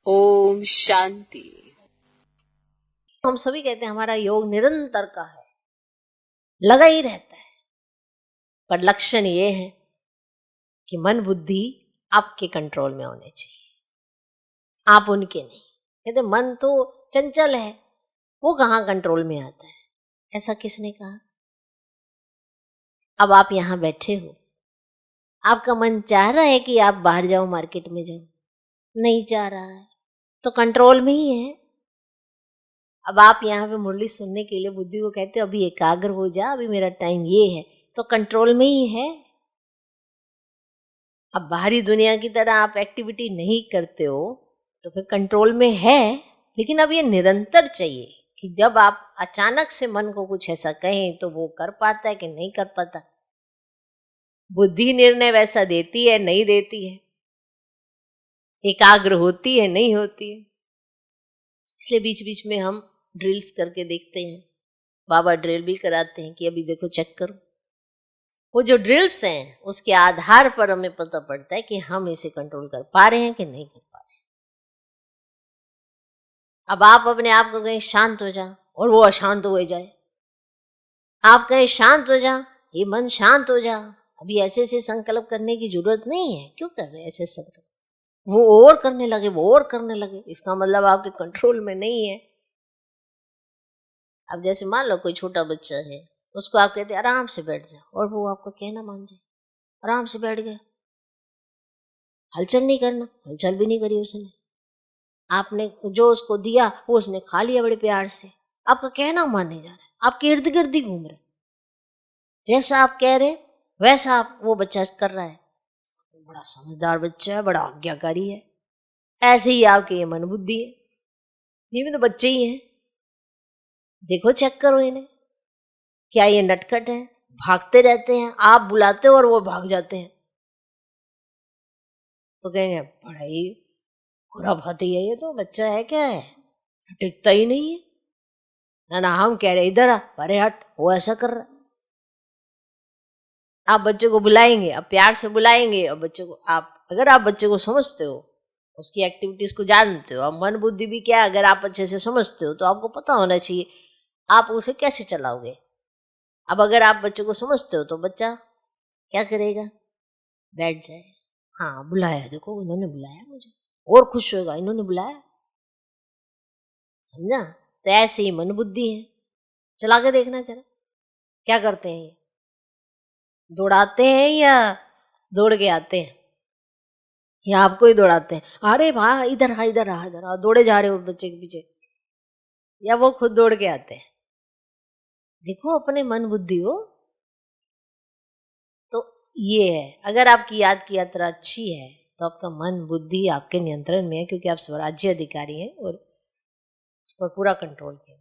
ओम शांति। हम सभी कहते हैं हमारा योग निरंतर का है, लगा ही रहता है, पर लक्षण ये है कि मन बुद्धि आपके कंट्रोल में होने चाहिए, आप उनके नहीं। कहते मन तो चंचल है, वो कहाँ कंट्रोल में आता है, ऐसा किसने कहा? अब आप यहां बैठे हो, आपका मन चाह रहा है कि आप बाहर जाओ, मार्केट में जाओ, नहीं चाह रहा है तो कंट्रोल में ही है। अब आप यहाँ पे मुरली सुनने के लिए बुद्धि को कहते हो अभी एकाग्र हो जा, अभी मेरा टाइम ये है, तो कंट्रोल में ही है। अब बाहरी दुनिया की तरह आप एक्टिविटी नहीं करते हो तो फिर कंट्रोल में है, लेकिन अब ये निरंतर चाहिए कि जब आप अचानक से मन को कुछ ऐसा कहें तो वो कर पाता है कि नहीं कर पाता। बुद्धि निर्णय वैसा देती है, नहीं देती है, एकाग्र होती है, नहीं होती है। इसलिए बीच बीच में हम ड्रिल्स करके देखते हैं, बाबा ड्रिल भी कराते हैं कि अभी देखो चेक करो। वो जो ड्रिल्स हैं उसके आधार पर हमें पता पड़ता है कि हम इसे कंट्रोल कर पा रहे हैं कि नहीं कर पा रहे हैं। अब आप अपने आप को कहें शांत हो जा और वो अशांत हो जाए, आप कहें शांत हो जा, ये मन शांत हो जा, अभी ऐसे ऐसे संकल्प करने की जरूरत नहीं है, क्यों कर रहे हैं ऐसे संकल्प? वो और करने लगे, वो और करने लगे, इसका मतलब आपके कंट्रोल में नहीं है। अब जैसे मान लो कोई छोटा बच्चा है, उसको आप कहते हैं आराम से बैठ जा, और वो आपको कहना मान जाए, आराम से बैठ गया, हलचल नहीं करना, हलचल भी नहीं करी उसने, आपने जो उसको दिया वो उसने खा लिया बड़े प्यार से, आपका कहना मानने जा रहा है, आपके इर्द गिर्द ही घूम रहे, जैसा आप कह रहे वैसा आप वो बच्चा कर रहा है। बड़ा समझदार बच्चा है, बड़ा आज्ञाकारी है। ऐसे ही आपके ये मन बुद्धि है, ये भी तो बच्चे ही हैं। देखो चेक करो इन्हें, क्या ये नटखट है, भागते रहते हैं, आप बुलाते हो और वो भाग जाते हैं, तो कहेंगे बड़ा ही खुराफाती है, ये तो बच्चा है क्या है, टिकता ही नहीं है ना। हम कह रहे इधर आ, अरे हट, वो ऐसा कर रहा है। आप बच्चे को बुलाएंगे, अब प्यार से बुलाएंगे, और बच्चे को आप अगर आप बच्चे को समझते हो, उसकी एक्टिविटीज को जानते हो, अब मन बुद्धि भी क्या अगर आप अच्छे से समझते हो तो आपको पता होना चाहिए आप उसे कैसे चलाओगे। अब अगर आप बच्चे को समझते हो तो बच्चा क्या करेगा, बैठ जाए, हाँ बुलाया, देखो इन्होंने बुलाया मुझे, और खुश होगा इन्होंने बुलाया, समझा। तो ऐसे ही मन बुद्धि है, चला के देखना जरा क्या करते हैं, ये दौड़ाते हैं या दौड़ के आते हैं, या आपको ही दौड़ाते हैं, अरे भाई इधर आ, इधर आ, इधर आ, दौड़े जा रहे हो बच्चे के पीछे, या वो खुद दौड़ के आते हैं। देखो अपने मन बुद्धि हो। तो ये है, अगर आपकी याद की यात्रा अच्छी है तो आपका मन बुद्धि आपके नियंत्रण में है, क्योंकि आप स्वराज्य अधिकारी हैं और उस पर पूरा कंट्रोल किया।